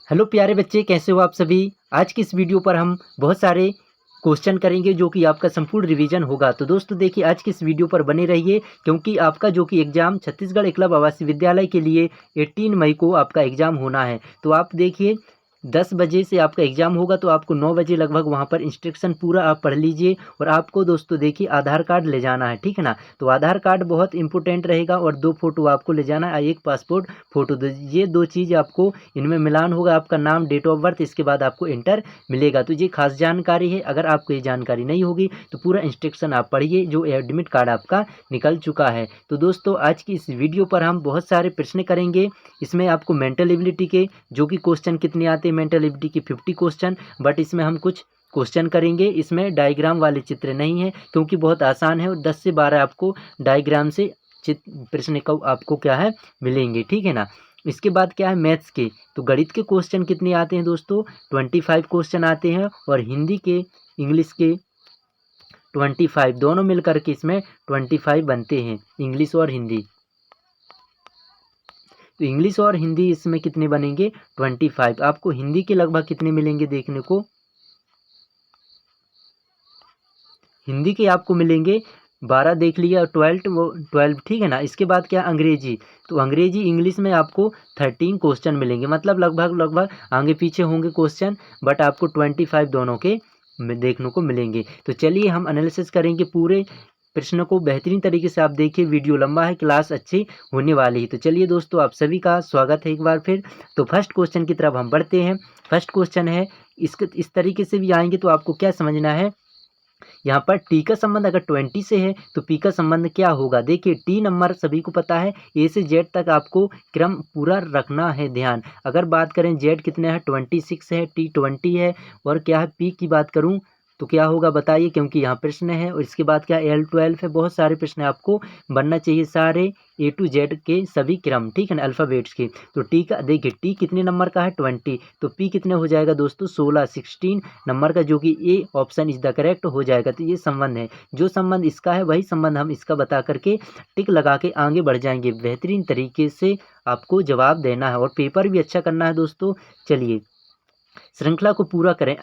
Hello प्यारे बच्चे, कैसे हो आप सभी। आज की इस वीडियो पर हम बहुत सारे क्वेश्चन करेंगे जो कि आपका संपूर्ण रिवीजन होगा। तो दोस्तों देखिए, आज की इस वीडियो पर बने रहिए क्योंकि आपका जो कि एग्ज़ाम छत्तीसगढ़ एकलव्य आवासीय विद्यालय के लिए 18 मई को आपका एग्ज़ाम होना है। तो आप देखिए 10 बजे से आपका एग्ज़ाम होगा, तो आपको 9 बजे लगभग वहाँ पर इंस्ट्रक्शन पूरा आप पढ़ लीजिए। और आपको दोस्तों देखिए आधार कार्ड ले जाना है, ठीक है ना। तो आधार कार्ड बहुत इंपॉर्टेंट रहेगा और 2 फ़ोटो आपको ले जाना है, एक पासपोर्ट फ़ोटो। ये 2 चीज़ आपको इनमें मिलान होगा, आपका नाम, डेट ऑफ बर्थ, इसके बाद आपको इंटर मिलेगा। तो ये खास जानकारी है। अगर आपको ये जानकारी नहीं होगी तो पूरा इंस्ट्रक्शन आप पढ़िए जो एडमिट कार्ड आपका निकल चुका है। तो दोस्तों आज की इस वीडियो पर हम बहुत सारे प्रश्न करेंगे। इसमें आपको मेंटल एबिलिटी के जो कि क्वेश्चन कितने आते हैं, मेंटल एबिलिटी के 50 क्वेश्चन, बट इसमें हम कुछ क्वेश्चन करेंगे। इसमें डायग्राम वाले चित्र नहीं है क्योंकि बहुत आसान है और 10 से 12 आपको डायग्राम से प्रश्न का आपको क्या है मिलेंगे, ठीक है ना। इसके बाद क्या है मैथ्स के। तो गणित के क्वेश्चन कितने आते हैं दोस्तों, 25 क्वेश्चन आते हैं और हिंदी के इंग्लिश के 25, दोनों मिलकर के इसमें 25 बनते हैं, इंग्लिश और हिंदी। तो इंग्लिश और हिंदी इसमें कितने बनेंगे, 25। आपको हिंदी के लगभग कितने मिलेंगे देखने को, हिंदी के आपको मिलेंगे 12, देख लिया, 12 वो 12, ठीक है ना। इसके बाद क्या अंग्रेजी। तो अंग्रेजी इंग्लिश में आपको 13 क्वेश्चन मिलेंगे, मतलब लगभग आगे पीछे होंगे क्वेश्चन, बट आपको 25 दोनों के देखने को मिलेंगे। तो चलिए हम एनालिसिस करेंगे पूरे प्रश्न को बेहतरीन तरीके से। आप देखिए वीडियो लंबा है, क्लास अच्छी होने वाली है। तो चलिए दोस्तों आप सभी का स्वागत है एक बार फिर। तो फर्स्ट क्वेश्चन की तरफ हम बढ़ते हैं। फर्स्ट क्वेश्चन है, इस तरीके से भी आएंगे तो आपको क्या समझना है। यहाँ पर टी का संबंध अगर 20 से है तो पी का संबंध क्या होगा। देखिए टी नंबर सभी को पता है, ए से जेड तक आपको क्रम पूरा रखना है ध्यान। अगर बात करें जेड कितने है, 26 है, टी 20 है, और क्या है पी की बात करूँ तो क्या होगा बताइए, क्योंकि यहाँ प्रश्न है। और इसके बाद क्या एल 12 है। बहुत सारे प्रश्न आपको बनना चाहिए, सारे ए टू जेड के सभी क्रम, ठीक है ना, अल्फ़ाबेट्स के। तो टी का देखिए टी कितने नंबर का है, 20, तो पी कितने हो जाएगा दोस्तों, 16 नंबर का, जो कि A option is the correct हो जाएगा। तो ये संबंध है, जो संबंध इसका है वही संबंध हम इसका बता करके टिक लगा के आगे बढ़ जाएंगे। बेहतरीन तरीके से आपको जवाब देना है और पेपर भी अच्छा करना है दोस्तों। चलिए श्रृंखला को पूरा करें।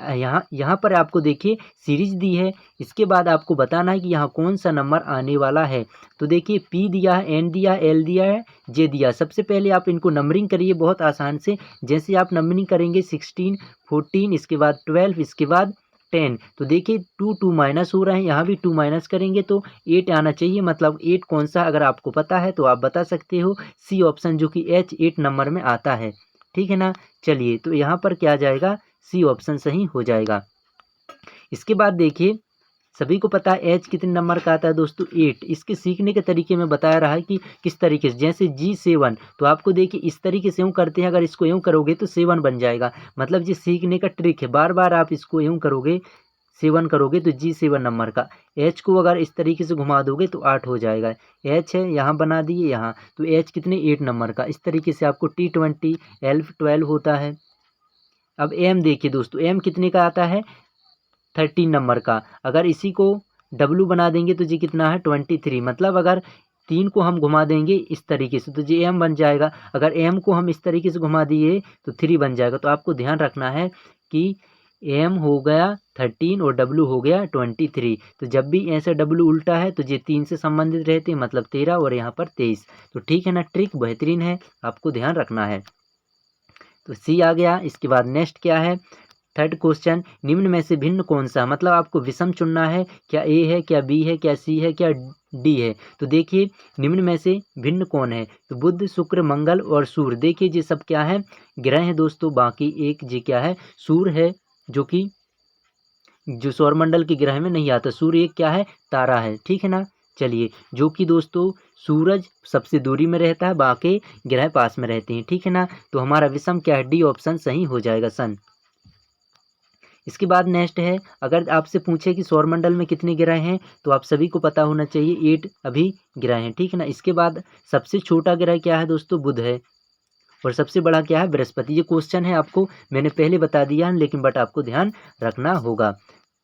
यहाँ पर आपको देखिए सीरीज दी है, इसके बाद आपको बताना है कि यहाँ कौन सा नंबर आने वाला है। तो देखिए पी दिया है, एन दिया है, एल दिया है, जे दिया। सबसे पहले आप इनको नंबरिंग करिए बहुत आसान से। जैसे आप नंबरिंग करेंगे 16, 14, इसके बाद 12, इसके बाद 10। तो देखिए 2 माइनस हो रहे हैं, यहाँ भी 2 माइनस करेंगे तो 8 आना चाहिए। मतलब 8 कौन सा अगर आपको पता है तो आप बता सकते हो, सी ऑप्शन, जो कि एच 8 नंबर में आता है, ठीक है ना। चलिए तो यहाँ पर क्या जाएगा, सी ऑप्शन सही हो जाएगा। इसके बाद देखिए सभी को पता है एच कितने नंबर का आता है दोस्तों, 8। इसके सीखने के तरीके में बताया रहा है कि किस तरीके से। जैसे G7, तो आपको देखिए इस तरीके से यूँ करते हैं, अगर इसको यूँ करोगे तो 7 बन जाएगा। मतलब ये सीखने का ट्रिक है, बार बार आप इसको यूँ करोगे, 7 करोगे तो G7 नंबर का। एच को अगर इस तरीके से घुमा दोगे तो 8 हो जाएगा। एच है यहाँ बना दिए यहाँ, तो एच कितने 8 नंबर का। इस तरीके से आपको T20, L 12 होता है। अब एम देखिए दोस्तों, एम कितने का आता है, 13 नंबर का। अगर इसी को डब्लू बना देंगे तो जी कितना है, 23। मतलब अगर 3 को हम घुमा देंगे इस तरीके से तो जी एम बन जाएगा। अगर एम को हम इस तरीके से घुमा दिए तो 3 बन जाएगा। तो आपको ध्यान रखना है कि एम हो गया 13 और डब्लू हो गया 23। तो जब भी ऐसे डब्लू उल्टा है तो ये 3 से संबंधित रहते हैं, मतलब 13, और यहाँ पर 23। तो ठीक है ना, ट्रिक बेहतरीन है, आपको ध्यान रखना है। तो सी आ गया। इसके बाद नेक्स्ट क्या है, थर्ड क्वेश्चन, निम्न में से भिन्न कौन सा। मतलब आपको विषम चुनना है, क्या ए है, क्या बी है, क्या सी है, क्या डी है। तो देखिए निम्न में से भिन्न कौन है, तो बुध, शुक्र, मंगल और सूर्य। देखिए ये सब क्या है, ग्रह हैं दोस्तों। बाकी एक जी क्या है, सूर्य है, जो कि जो सौरमंडल के ग्रह में नहीं आता। सूर्य एक क्या है, तारा है, ठीक है ना। चलिए जो कि दोस्तों सूरज सबसे दूरी में रहता है, बाकी ग्रह पास में रहते हैं, ठीक है ना। तो हमारा विषम क्या है, डी ऑप्शन सही हो जाएगा, सन। इसके बाद नेक्स्ट है, अगर आपसे पूछे कि सौरमंडल में कितने ग्रह हैं तो आप सभी को पता होना चाहिए 8 अभी ग्रह हैं, ठीक है ना। इसके बाद सबसे छोटा ग्रह क्या है दोस्तों, बुध है, और सबसे बड़ा क्या है, बृहस्पति। ये क्वेश्चन है, आपको मैंने पहले बता दिया है, लेकिन बट आपको ध्यान रखना होगा।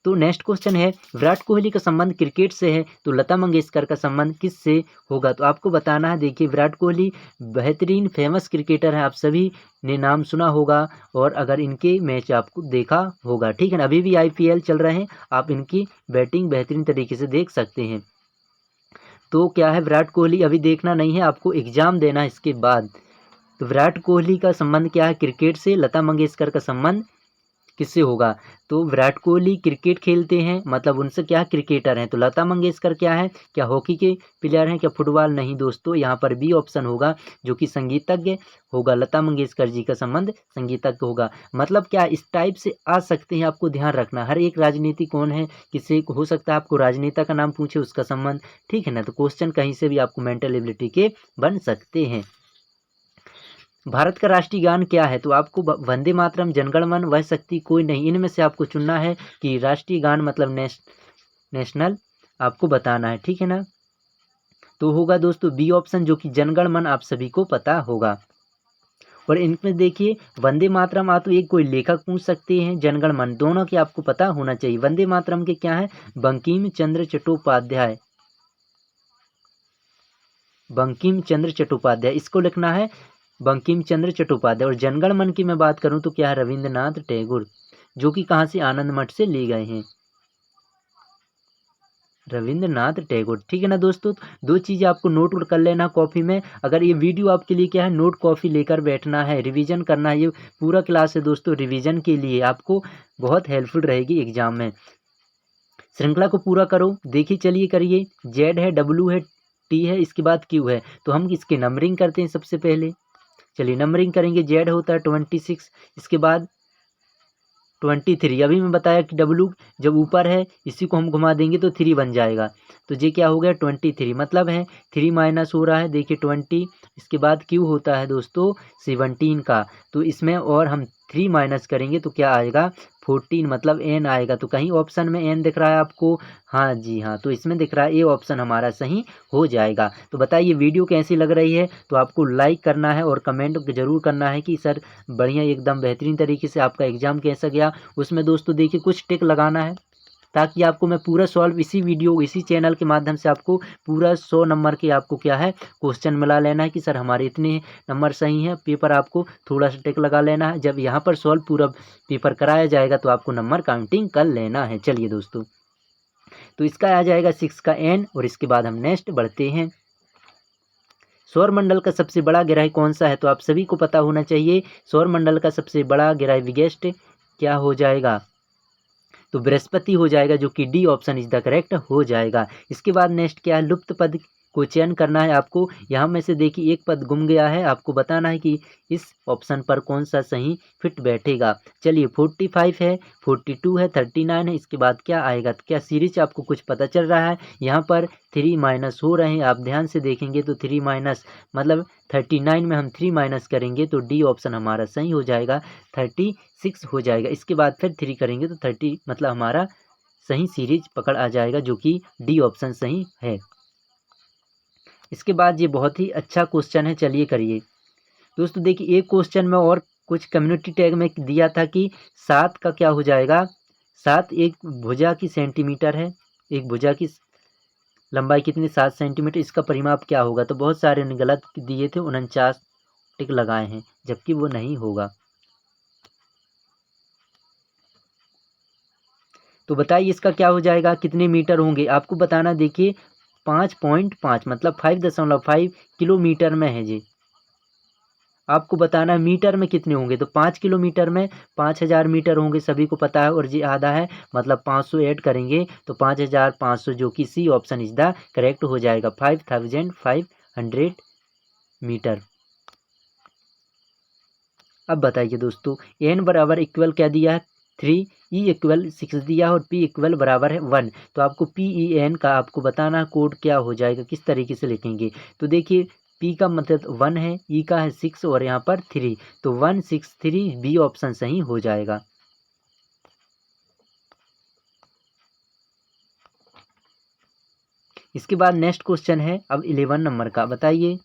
तो नेक्स्ट क्वेश्चन है विराट कोहली का संबंध क्रिकेट से है, तो लता मंगेशकर का संबंध किससे होगा? तो आपको बताना है। देखिए विराट कोहली बेहतरीन फेमस क्रिकेटर हैं, आप सभी ने नाम सुना होगा और अगर इनके मैच आपको देखा होगा, ठीक है ना। अभी भी IPL चल रहे हैं, आप इनकी बैटिंग बेहतरीन तरीके से देख सकते हैं। तो क्या है, विराट कोहली अभी देखना नहीं है, आपको एग्जाम देना है इसके बाद। तो विराट कोहली का संबंध क्या है क्रिकेट से, लता मंगेशकर का संबंध किससे होगा? तो विराट कोहली क्रिकेट खेलते हैं, मतलब उनसे क्या क्रिकेटर हैं। तो लता मंगेशकर क्या है, क्या हॉकी के प्लेयर हैं, क्या फुटबॉल? नहीं दोस्तों, यहाँ पर बी ऑप्शन होगा जो कि संगीतज्ञ होगा। लता मंगेशकर जी का संबंध संगीतज्ञ होगा। मतलब क्या इस टाइप से आ सकते हैं, आपको ध्यान रखना। हर एक राजनीति कौन है, किससे हो सकता है आपको राजनेता का नाम पूछे, उसका संबंध, ठीक है ना। तो क्वेश्चन कहीं से भी आपको मेंटल एबिलिटी के बन सकते हैं। भारत का राष्ट्रीय गान क्या है? तो आपको वंदे मातरम, जनगण मन, वह शक्ति, कोई नहीं, इनमें से आपको चुनना है कि राष्ट्रीय गान मतलब नेशनल आपको बताना है, ठीक है ना। तो होगा दोस्तों बी ऑप्शन जो कि जनगण मन, आप सभी को पता होगा। और इनमें देखिए वंदे मातरम आ तो एक कोई लेखक पूछ सकते हैं, जनगण मन दोनों की आपको पता होना चाहिए। वंदे मातरम के क्या है, बंकिम चंद्र चट्टोपाध्याय, बंकिम चंद्र चट्टोपाध्याय, इसको लिखना है बंकिम चंद्र चट्टोपाध्याय। और जनगण मन की मैं बात करूं तो क्या है, रविंद्रनाथ टैगोर, जो कि कहाँ से, आनंद मठ से लिए गए हैं, रविंद्रनाथ टैगोर, ठीक है ना दोस्तों। दो चीज़ें आपको नोट कर लेना कॉपी में। अगर ये वीडियो आपके लिए क्या है, नोट कॉपी लेकर बैठना है, रिवीजन करना है, ये पूरा क्लास है दोस्तों रिवीजन के लिए, आपको बहुत हेल्पफुल रहेगी एग्जाम में। श्रृंखला को पूरा करो, देखिए चलिए करिए। जेड है, डब्ल्यू है, टी है, इसके बाद क्यू है, तो हम इसके नंबरिंग करते हैं सबसे पहले। चलिए नंबरिंग करेंगे। जेड होता है 26, इसके बाद 23। अभी मैं बताया कि डब्लू जब ऊपर है इसी को हम घुमा देंगे तो 3 बन जाएगा। तो ये क्या हो गया 23, मतलब है 3 माइनस हो रहा है, देखिए 20। इसके बाद क्यू होता है दोस्तों 17 का, तो इसमें और हम 3 माइनस करेंगे तो क्या आएगा 14, मतलब एन आएगा। तो कहीं ऑप्शन में एन दिख रहा है आपको? हाँ जी हाँ, तो इसमें दिख रहा है, ए ऑप्शन हमारा सही हो जाएगा। तो बताइए वीडियो कैसी लग रही है? तो आपको लाइक करना है और कमेंट जरूर करना है कि सर बढ़िया एकदम बेहतरीन तरीके से आपका एग्जाम कैसा गया। उसमें दोस्तों देखिए कुछ टिक लगाना है, ताकि आपको मैं पूरा सॉल्व इसी वीडियो इसी चैनल के माध्यम से आपको पूरा 100 नंबर के आपको क्या है क्वेश्चन मिला लेना है कि सर हमारे इतने नंबर सही हैं। पेपर आपको थोड़ा सा टिक लगा लेना है, जब यहाँ पर सॉल्व पूरा पेपर कराया जाएगा तो आपको नंबर काउंटिंग कर लेना है। चलिए दोस्तों, तो इसका आ जाएगा 6 का एन, और इसके बाद हम नेक्स्ट बढ़ते हैं। सौर मंडल का सबसे बड़ा ग्रह कौन सा है? तो आप सभी को पता होना चाहिए सौर मंडल का सबसे बड़ा ग्रह बिगेस्ट क्या हो जाएगा? तो बृहस्पति हो जाएगा, जो कि D option is the correct हो जाएगा। इसके बाद नेक्स्ट क्या है, लुप्त पद को चयन करना है आपको। यहाँ में से देखिए एक पद गुम गया है, आपको बताना है कि इस ऑप्शन पर कौन सा सही फिट बैठेगा। चलिए 45 है, 42 है, 39 है, इसके बाद क्या आएगा? तो क्या सीरीज आपको कुछ पता चल रहा है? यहाँ पर 3 माइनस हो रहे हैं, आप ध्यान से देखेंगे तो 3 माइनस मतलब 39 में हम 3 माइनस करेंगे तो डी ऑप्शन हमारा सही हो जाएगा, 36 हो जाएगा। इसके बाद फिर 3 करेंगे तो 30, मतलब हमारा सही सीरीज पकड़ आ जाएगा, जो कि डी ऑप्शन सही है। इसके बाद ये बहुत ही अच्छा क्वेश्चन है, चलिए करिए दोस्तों। देखिए एक क्वेश्चन में और कुछ कम्युनिटी टैग में दिया था कि 7 का क्या हो जाएगा, 7 एक भुजा की सेंटीमीटर है, एक भुजा की लंबाई कितनी 7 सेंटीमीटर, इसका परिमाप क्या होगा? तो बहुत सारे ने गलत दिए थे, 49 टिक लगाए हैं, जबकि वो नहीं होगा। तो बताइए इसका क्या हो जाएगा, कितने मीटर होंगे आपको बताना। देखिए 5.5 मतलब 5.5 किलोमीटर में है जी, आपको बताना है मीटर में कितने होंगे। तो 5 किलोमीटर में 5000 मीटर होंगे, सभी को पता है, और जी आधा है मतलब 500 ऐड करेंगे तो 5500, जो कि C option is the correct हो जाएगा, 5500 मीटर। अब बताइए दोस्तों, एन बराबर इक्वल क्या दिया है 3, ई इक्वल 6 दिया और पी इक्वल बराबर है 1। तो आपको पी ई एन का आपको बताना कोड क्या हो जाएगा, किस तरीके से लिखेंगे। तो देखिए पी का मतलब 1 है, ई का है 6 और यहाँ पर 3, तो 163 बी ऑप्शन सही हो जाएगा। इसके बाद नेक्स्ट क्वेश्चन है अब 11 नंबर का, बताइए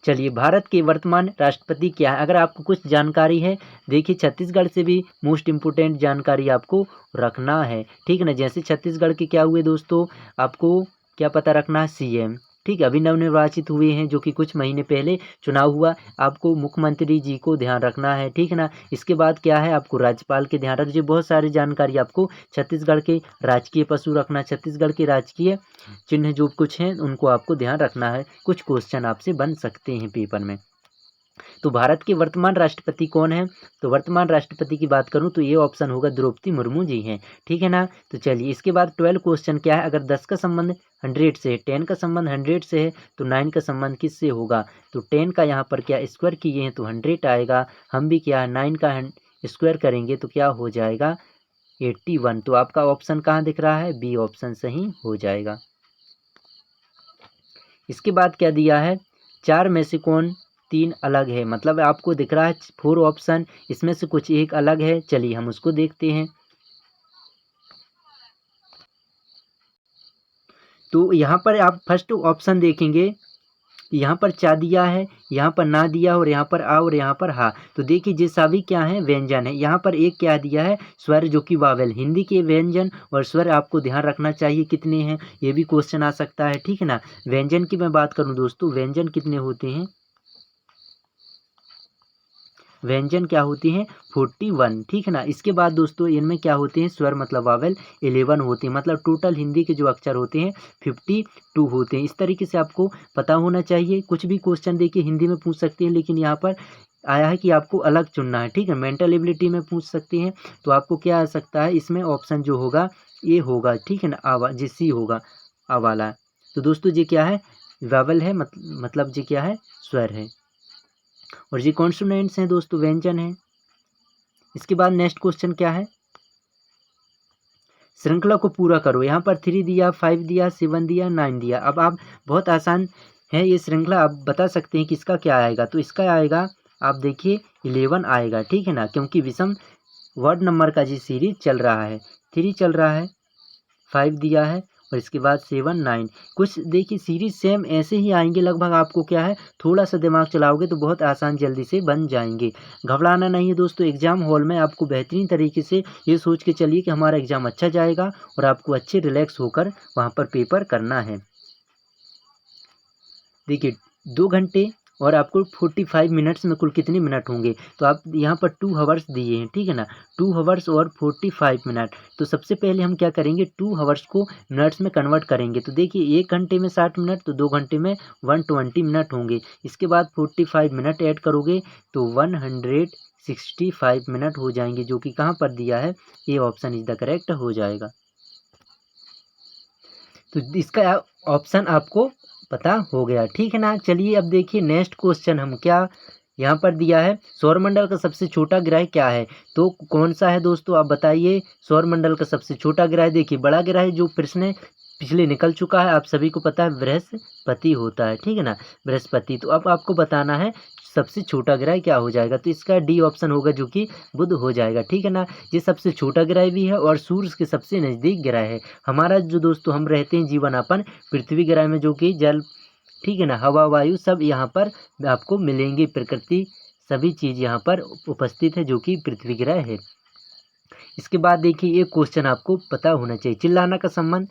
चलिए, भारत के वर्तमान राष्ट्रपति क्या है? अगर आपको कुछ जानकारी है, देखिए छत्तीसगढ़ से भी मोस्ट इम्पोर्टेंट जानकारी आपको रखना है, ठीक है ना। जैसे छत्तीसगढ़ के क्या हुए दोस्तों, आपको क्या पता रखना है, सीएम, ठीक है, अभी नवनिर्वाचित हुए हैं, जो कि कुछ महीने पहले चुनाव हुआ। आपको मुख्यमंत्री जी को ध्यान रखना है, ठीक है ना। इसके बाद क्या है, आपको राज्यपाल के ध्यान रखिए। बहुत सारी जानकारी आपको छत्तीसगढ़ के राजकीय पशु रखना, छत्तीसगढ़ के राजकीय चिन्ह जो कुछ हैं उनको आपको ध्यान रखना है। कुछ क्वेश्चन आपसे बन सकते हैं पेपर में। तो भारत के वर्तमान राष्ट्रपति कौन है? तो वर्तमान राष्ट्रपति की बात करूं तो ये ऑप्शन होगा द्रौपदी मुर्मू जी हैं, ठीक है ना। तो चलिए, इसके बाद 12 क्वेश्चन क्या है, अगर 10 का संबंध 100 से है, 10 का संबंध 100 से है, तो 9 का संबंध किससे होगा? तो 10 का यहाँ पर क्या स्क्वायर किए हैं तो 100 आएगा। हम भी क्या है 9 का स्क्वायर करेंगे तो क्या हो जाएगा 81। तो आपका ऑप्शन कहाँ दिख रहा है? बी ऑप्शन सही हो जाएगा। इसके बाद क्या दिया है, 4 में से कौन 3 अलग है? मतलब आपको दिख रहा है 4 ऑप्शन, इसमें से कुछ एक अलग है। चलिए हम उसको देखते हैं। तो यहाँ पर आप फर्स्ट ऑप्शन देखेंगे, यहाँ पर चा दिया है, यहाँ पर ना दिया और यहाँ पर आ और यहाँ पर हा। तो देखिए ये सभी क्या है, व्यंजन है। यहाँ पर एक क्या दिया है, स्वर जो कि वावेल। हिंदी के व्यंजन और स्वर आपको ध्यान रखना चाहिए कितने हैं, ये भी क्वेश्चन आ सकता है, ठीक है ना। व्यंजन की मैं बात करूँ दोस्तों, व्यंजन कितने होते हैं, व्यंजन क्या होती हैं 41, ठीक है ना। इसके बाद दोस्तों इनमें क्या होते हैं, स्वर मतलब वावेल 11 होते हैं। मतलब टोटल हिंदी के जो अक्षर होते हैं 52 होते हैं। इस तरीके से आपको पता होना चाहिए। कुछ भी क्वेश्चन देखिए हिंदी में पूछ सकते हैं, लेकिन यहाँ पर आया है कि आपको अलग चुनना है, ठीक है। मेंटल एबिलिटी में पूछ सकते हैं, तो आपको क्या आ सकता है, इसमें ऑप्शन जो होगा ये होगा, ठीक है ना, आवा जी सी होगा, आ वाला। तो दोस्तों ये क्या है, वावेल है, मतलब ये क्या है, स्वर है, और ये कॉन्सोनेंट्स हैं दोस्तों, व्यंजन है। इसके बाद नेक्स्ट क्वेश्चन क्या है, श्रृंखला को पूरा करो। यहाँ पर 3 दिया, 5 दिया, 7 दिया, 9 दिया। अब आप बहुत आसान है ये श्रृंखला, आप बता सकते हैं कि इसका क्या आएगा। तो इसका आएगा, आप देखिए 11 आएगा, ठीक है ना, क्योंकि विषम वर्ड नंबर का जी सीरीज चल रहा है। 3 चल रहा है, 5 दिया है, और इसके बाद 7, 9। कुछ देखिए सीरीज सेम ऐसे ही आएंगे लगभग। आपको क्या है, थोड़ा सा दिमाग चलाओगे तो बहुत आसान जल्दी से बन जाएंगे। घबराना नहीं है दोस्तों। एग्जाम हॉल में आपको बेहतरीन तरीके से ये सोच के चलिए कि हमारा एग्जाम अच्छा जाएगा, और आपको अच्छे रिलैक्स होकर वहाँ पर पेपर करना है। देखिए 2 घंटे और आपको 45 मिनट्स में कुल कितने मिनट होंगे, तो आप यहाँ पर 2 हावर्स दिए हैं, ठीक है ना, 2 हावर्स और 45 मिनट। तो सबसे पहले हम क्या करेंगे, 2 हावर्स को मिनट्स में कन्वर्ट करेंगे। तो देखिए 1 घंटे में 60 मिनट, तो 2 घंटे में 120 मिनट होंगे। इसके बाद 45 मिनट ऐड करोगे तो 165 मिनट हो जाएंगे, जो कि कहाँ पर दिया है, ये ऑप्शन इज द करेक्ट हो जाएगा। तो इसका ऑप्शन आपको पता हो गया, ठीक है ना। चलिए अब देखिए नेक्स्ट क्वेश्चन हम क्या यहाँ पर दिया है, सौरमंडल का सबसे छोटा ग्रह क्या है? तो कौन सा है दोस्तों, आप बताइए। सौरमंडल का सबसे छोटा ग्रह, देखिए बड़ा ग्रह जो प्रश्न पिछले निकल चुका है, आप सभी को पता है, बृहस्पति होता है, ठीक है ना, बृहस्पति। तो अब आपको बताना है सबसे छोटा ग्रह क्या हो जाएगा। तो इसका डी ऑप्शन होगा, जो कि बुध हो जाएगा, ठीक है ना। ये सबसे छोटा ग्रह भी है और सूर्य के सबसे नज़दीक ग्रह है। हमारा जो दोस्तों हम रहते हैं जीवन अपन पृथ्वी ग्रह में, जो कि जल, ठीक है ना, हवा वायु सब यहाँ पर आपको मिलेंगे, प्रकृति सभी चीज़ यहाँ पर उपस्थित है, जो कि पृथ्वी ग्रह है। इसके बाद देखिए एक क्वेश्चन आपको पता होना चाहिए, चिल्लाना का संबंध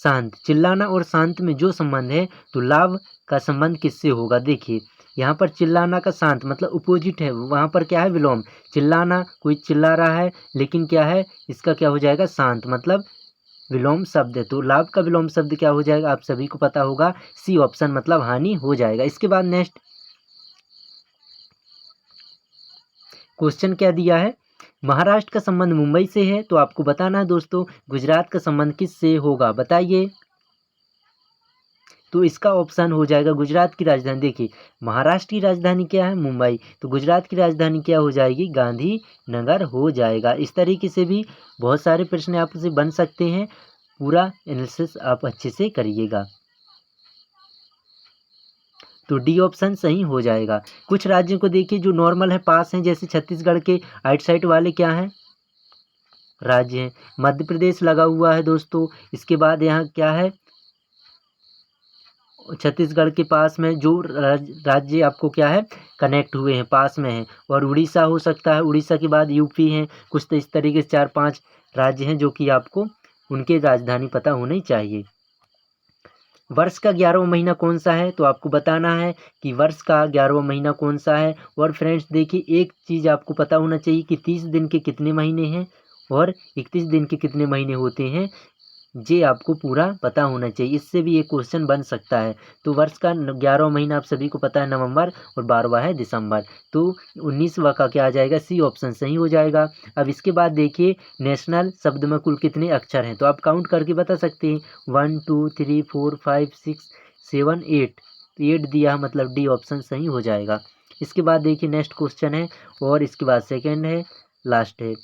शांत, चिल्लाना और शांत में जो संबंध है, तो लाभ का संबंध किससे होगा। देखिए यहाँ पर चिल्लाना का शांत मतलब अपोजिट है, वहाँ पर क्या है, विलोम। चिल्लाना कोई चिल्ला रहा है, लेकिन क्या है, इसका क्या हो जाएगा, शांत मतलब विलोम शब्द है। तो लाभ का विलोम शब्द क्या हो जाएगा, आप सभी को पता होगा, सी ऑप्शन मतलब हानि हो जाएगा। इसके बाद नेक्स्ट क्वेश्चन क्या दिया है, महाराष्ट्र का संबंध मुंबई से है, तो आपको बताना है दोस्तों गुजरात का संबंध किससे होगा, बताइए। तो इसका ऑप्शन हो जाएगा गुजरात की राजधानी। देखिए महाराष्ट्र की राजधानी क्या है, मुंबई, तो गुजरात की राजधानी क्या हो जाएगी, गांधीनगर हो जाएगा। इस तरीके से भी बहुत सारे प्रश्न आपसे बन सकते हैं, पूरा एनालिसिस आप अच्छे से करिएगा। तो डी ऑप्शन सही हो जाएगा। कुछ राज्यों को देखिए जो नॉर्मल है, पास हैं, जैसे छत्तीसगढ़ के आउटसाइड वाले क्या हैं, राज्य हैं। मध्य प्रदेश लगा हुआ है दोस्तों। इसके बाद यहाँ क्या है, छत्तीसगढ़ के पास में जो राज्य आपको क्या है कनेक्ट हुए हैं, पास में हैं। और उड़ीसा हो सकता है, उड़ीसा के बाद यूपी हैं, कुछ तो इस तरीके से 4-5 राज्य हैं जो कि आपको उनके राजधानी पता होनी चाहिए। वर्ष का 11वां महीना कौन सा है, तो आपको बताना है कि वर्ष का 11वां महीना कौन सा है। और फ्रेंड्स देखिए, एक चीज़ आपको पता होना चाहिए कि 30 दिन के कितने महीने हैं और 31 दिन के कितने महीने होते हैं, ये आपको पूरा पता होना चाहिए। इससे भी एक क्वेश्चन बन सकता है। तो वर्ष का 11वां महीना आप सभी को पता है नवंबर, और 12वां है दिसंबर। तो 19वां का क्या आ जाएगा, सी ऑप्शन सही हो जाएगा। अब इसके बाद देखिए, नेशनल शब्द में कुल कितने अक्षर हैं, तो आप काउंट करके बता सकते हैं। 1 2 3 4 5 6 7 8, तो 8 दिया मतलब डी ऑप्शन सही हो जाएगा। इसके बाद देखिए नेक्स्ट क्वेश्चन है, और इसके बाद सेकेंड है, लास्ट है।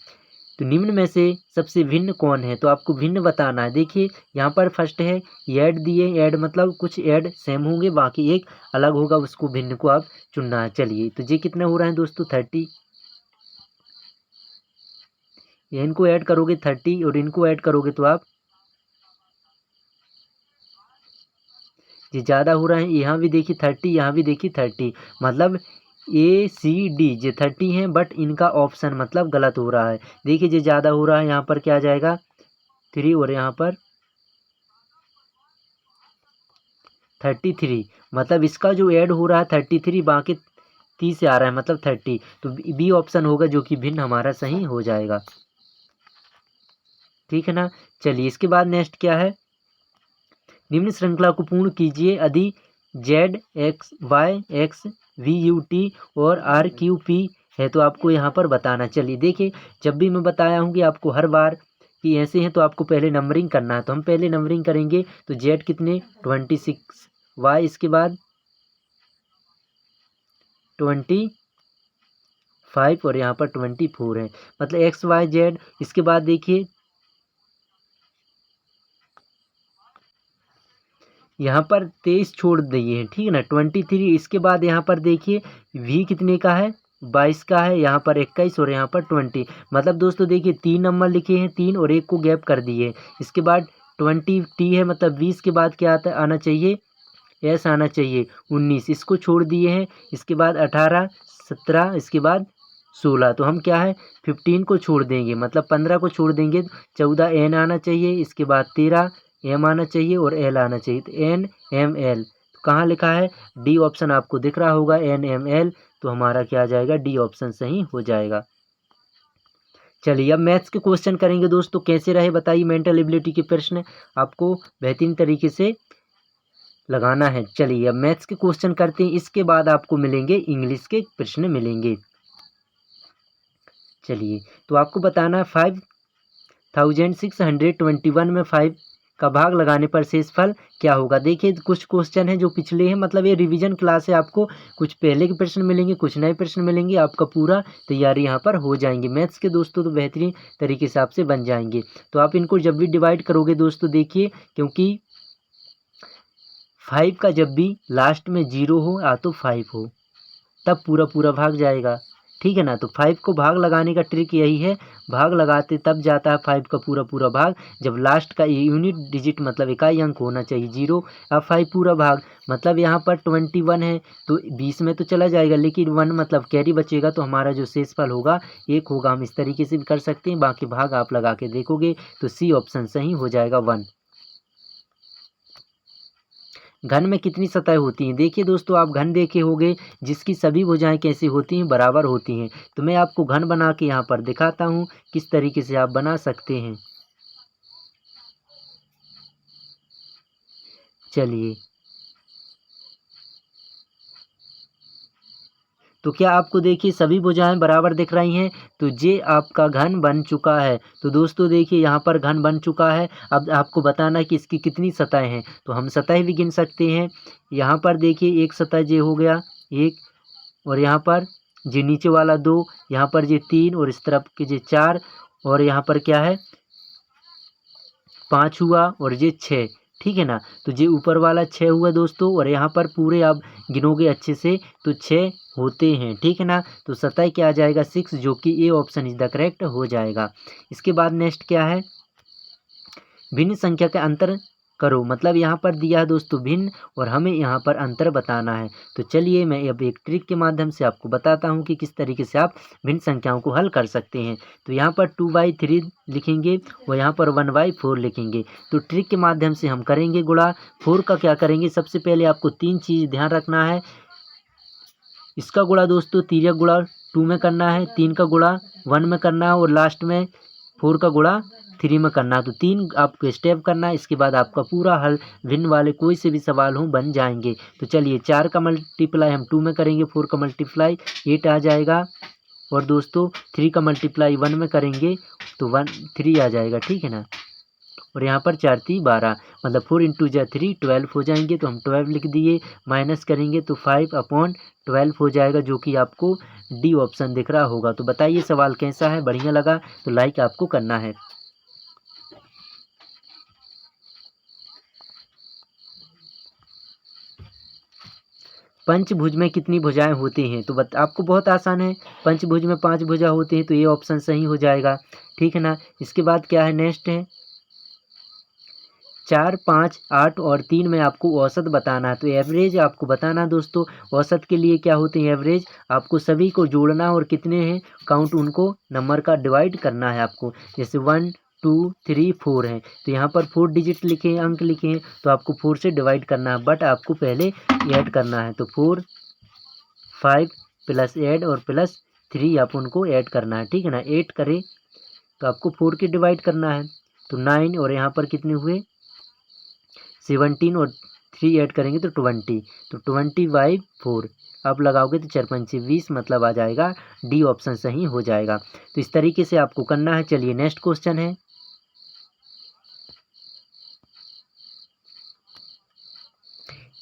तो निम्न में से सबसे भिन्न कौन है, तो आपको भिन्न बताना है। देखिए यहाँ पर फर्स्ट है ऐड दिए, ऐड मतलब कुछ ऐड सेम होंगे, बाकी एक अलग होगा, उसको भिन्न को आप चुनना है। चलिए, तो ये कितने हो रहे हैं दोस्तों, 30। इनको ऐड करोगे 30 और इनको ऐड करोगे तो आप ये ज़्यादा हो रहा है। यहाँ भी देखिए 30, यहाँ भी देखिए 30, मतलब ACD ये 30 हैं, बट इनका ऑप्शन मतलब गलत हो रहा है। देखिए ये ज़्यादा हो रहा है, यहाँ पर क्या आ जाएगा 3, और यहाँ पर 33, मतलब इसका जो ऐड हो रहा है 33, बाकी 30 से आ रहा है मतलब 30, तो बी ऑप्शन होगा जो कि भिन्न हमारा सही हो जाएगा। ठीक है ना। चलिए, इसके बाद नेक्स्ट क्या है, निम्न श्रृंखला को पूर्ण कीजिए यदि ZXYXVUT और RQP है, तो आपको यहाँ पर बताना। चलिए देखिए, जब भी मैं बताया हूँ कि आपको हर बार कि ऐसे हैं तो आपको पहले नंबरिंग करना है, तो हम पहले नंबरिंग करेंगे। तो Z कितने 26, Y इसके बाद 25 और यहाँ पर 24 है, मतलब XYZ। इसके बाद देखिए यहाँ पर 23 छोड़ दिए हैं, ठीक है ना, 23। इसके बाद यहाँ पर देखिए V कितने का है, 22 का है, यहाँ पर 21 और यहाँ पर 20, मतलब दोस्तों देखिए 3 नंबर लिखे हैं, 3 और 1 को गैप कर दिए। इसके बाद 20T है, मतलब 20 के बाद क्या आता आना चाहिए, S आना चाहिए, 19 इसको छोड़ दिए हैं। इसके बाद 18 17, इसके बाद 16, तो हम क्या है 15 को छोड़ देंगे, मतलब 15 को छोड़ देंगे, 14 N आना चाहिए। इसके बाद 13 M आना चाहिए और L आना चाहिए, तो NML कहाँ लिखा है, डी ऑप्शन आपको दिख रहा होगा NML, तो हमारा क्या आ जाएगा, डी ऑप्शन सही हो जाएगा। चलिए, अब मैथ्स के क्वेश्चन करेंगे दोस्तों। कैसे रहे बताइए, मेंटल एबिलिटी के प्रश्न आपको बेहतरीन तरीके से लगाना है। चलिए, अब मैथ्स के क्वेश्चन करते हैं, इसके बाद आपको मिलेंगे इंग्लिश के प्रश्न मिलेंगे। चलिए, तो आपको बताना है 5621 में 5 का भाग लगाने पर शेषफल क्या होगा। देखिए कुछ क्वेश्चन है जो पिछले हैं, मतलब ये रिवीजन क्लास है, आपको कुछ पहले के प्रश्न मिलेंगे, कुछ नए प्रश्न मिलेंगे, आपका पूरा तैयारी यहाँ पर हो जाएंगे। मैथ्स के दोस्तों तो बेहतरीन तरीके से आपसे बन जाएंगे। तो आप इनको जब भी डिवाइड करोगे दोस्तों, देखिए क्योंकि 5 का जब भी लास्ट में 0 हो या तो 5 हो, तब पूरा पूरा भाग जाएगा, ठीक है ना। तो 5 को भाग लगाने का ट्रिक यही है, भाग लगाते तब जाता है 5 का पूरा पूरा भाग जब लास्ट का यूनिट डिजिट मतलब इकाई अंक होना चाहिए 0। अब 5 पूरा भाग मतलब यहाँ पर 21 है, तो 20 में तो चला जाएगा, लेकिन 1 मतलब कैरी बचेगा, तो हमारा जो शेषफल होगा 1 होगा। हम इस तरीके से भी कर सकते हैं, बाकी भाग आप लगा के देखोगे तो सी ऑप्शन सही हो जाएगा 1। घन में कितनी सतह होती हैं, देखिए दोस्तों आप घन देखे होंगे जिसकी सभी भुजाएं कैसी होती हैं, बराबर होती हैं। तो मैं आपको घन बना के यहाँ पर दिखाता हूँ किस तरीके से आप बना सकते हैं। चलिए, तो क्या आपको देखिए सभी भुजाएं बराबर दिख रही हैं, तो ये आपका घन बन चुका है। तो दोस्तों देखिए यहाँ पर घन बन चुका है। अब आपको बताना है कि इसकी कितनी सतह हैं, तो हम सतह भी गिन सकते हैं। यहाँ पर देखिए एक सतह ये हो गया 1, और यहाँ पर ये नीचे वाला 2, यहाँ पर ये 3 और इस तरफ के ये 4, और यहाँ पर क्या है 5 हुआ और ये 6, ठीक है ना। तो ये ऊपर वाला 6 हुआ दोस्तों, और यहाँ पर पूरे आप गिनोगे अच्छे से तो 6 होते हैं, ठीक है ना। तो सतह क्या आ जाएगा 6, जो कि A option is the correct हो जाएगा। इसके बाद नेक्स्ट क्या है, भिन्न संख्या के अंतर करो। मतलब यहाँ पर दिया है दोस्तों भिन्न और हमें यहाँ पर अंतर बताना है। तो चलिए मैं अब एक ट्रिक के माध्यम से आपको बताता हूँ कि किस तरीके से आप भिन्न संख्याओं को हल कर सकते हैं। तो यहाँ पर 2/3 लिखेंगे और यहाँ पर 1/4 लिखेंगे। तो ट्रिक के माध्यम से हम करेंगे गुणा। 4 का क्या करेंगे, सबसे पहले आपको 3 चीज़ ध्यान रखना है। इसका गुणा दोस्तों तिर्यक गुणा 2 में करना है, 3 का गुणा 1 में करना है और लास्ट में 4 का गुणा 3 में करना है। तो 3 आपको स्टेप करना है, इसके बाद आपका पूरा हल भिन्न वाले कोई से भी सवाल हो बन जाएंगे। तो चलिए 4 का मल्टीप्लाई हम 2 में करेंगे, 4 का मल्टीप्लाई 8 आ जाएगा और दोस्तों 3 का मल्टीप्लाई 1 में करेंगे तो 3 आ जाएगा, ठीक है ना। और यहाँ पर 4 3 12 मतलब 4 इंटू 3 12 हो जाएंगे। तो हम 12 लिख दिए, माइनस करेंगे तो 5/12 हो जाएगा, जो कि आपको डी ऑप्शन दिख रहा होगा। तो बताइए सवाल कैसा है, बढ़िया लगा तो लाइक आपको करना है। पंचभुज में कितनी भुजाएं होती हैं, तो आपको बहुत आसान है। पंचभुज में 5 भुजा होती हैं, तो ये ऑप्शन सही हो जाएगा, ठीक है ना। इसके बाद क्या है, नेक्स्ट है 4 5 8 और 3 में आपको औसत बताना है। तो एवरेज आपको बताना है दोस्तों। औसत के लिए क्या होते हैं एवरेज, आपको सभी को जोड़ना और कितने हैं काउंट, उनको नंबर का डिवाइड करना है आपको। जैसे 1 2 3 4 हैं, तो यहाँ पर 4 डिजिट लिखे हैं, अंक लिखे हैं, तो आपको 4 से डिवाइड करना है, बट आपको पहले ऐड करना है। तो 4 5 प्लस ऐड और प्लस 3 आप उनको ऐड करना है, ठीक है ना। 8 करें तो आपको 4 के डिवाइड करना है, तो 9 और यहाँ पर कितने हुए 17 और 3 ऐड करेंगे तो 20, तो 20/4 आप लगाओगे तो 4 5 20 मतलब आ जाएगा, डी ऑप्शन सही हो जाएगा। तो इस तरीके से आपको करना है। चलिए नेक्स्ट क्वेश्चन है,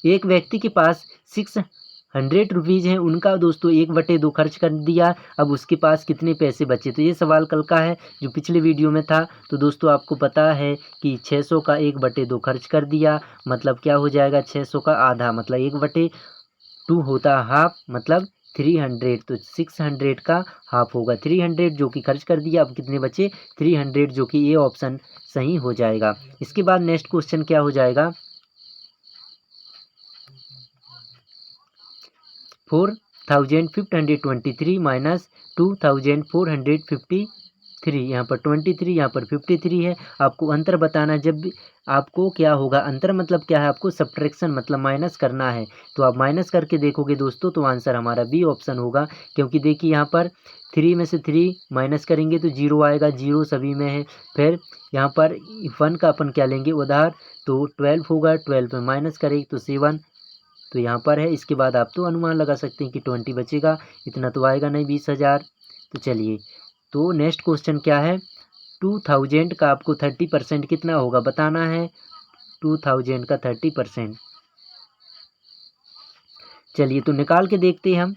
एक व्यक्ति के पास 600 रुपीज़ हैं, उनका दोस्तों 1/2 खर्च कर दिया, अब उसके पास कितने पैसे बचे। तो ये सवाल कल का है जो पिछले वीडियो में था। तो दोस्तों आपको पता है कि 600 का 1/2 खर्च कर दिया, मतलब क्या हो जाएगा 600 का आधा, मतलब 1/2 होता है हाफ, मतलब 300। तो 600 का हाफ होगा 300 जो कि खर्च कर दिया, अब कितने बचे 300, जो कि ये ऑप्शन सही हो जाएगा। इसके बाद नेक्स्ट क्वेश्चन क्या हो जाएगा, 4523 माइनस 2453, यहाँ पर 23 यहाँ पर 53 है। आपको अंतर बताना है। जब भी आपको क्या होगा अंतर मतलब क्या है, आपको सब्ट्रैक्शन मतलब माइनस करना है। तो आप माइनस करके देखोगे दोस्तों तो आंसर हमारा बी ऑप्शन होगा, क्योंकि देखिए यहाँ पर 3 में से 3 माइनस करेंगे तो 0 आएगा, 0 सभी में है। फिर यहाँ पर 1 का अपन क्या लेंगे उधार, तो 12 होगा, 12 में माइनस करेंगे तो 7, तो यहाँ पर है। इसके बाद आप तो अनुमान लगा सकते हैं कि 20 बचेगा, इतना तो आएगा नहीं 20,000। तो चलिए तो नेक्स्ट क्वेश्चन क्या है, 2000 का आपको 30% कितना होगा बताना है। 2000 का 30%, चलिए तो निकाल के देखते हैं हम।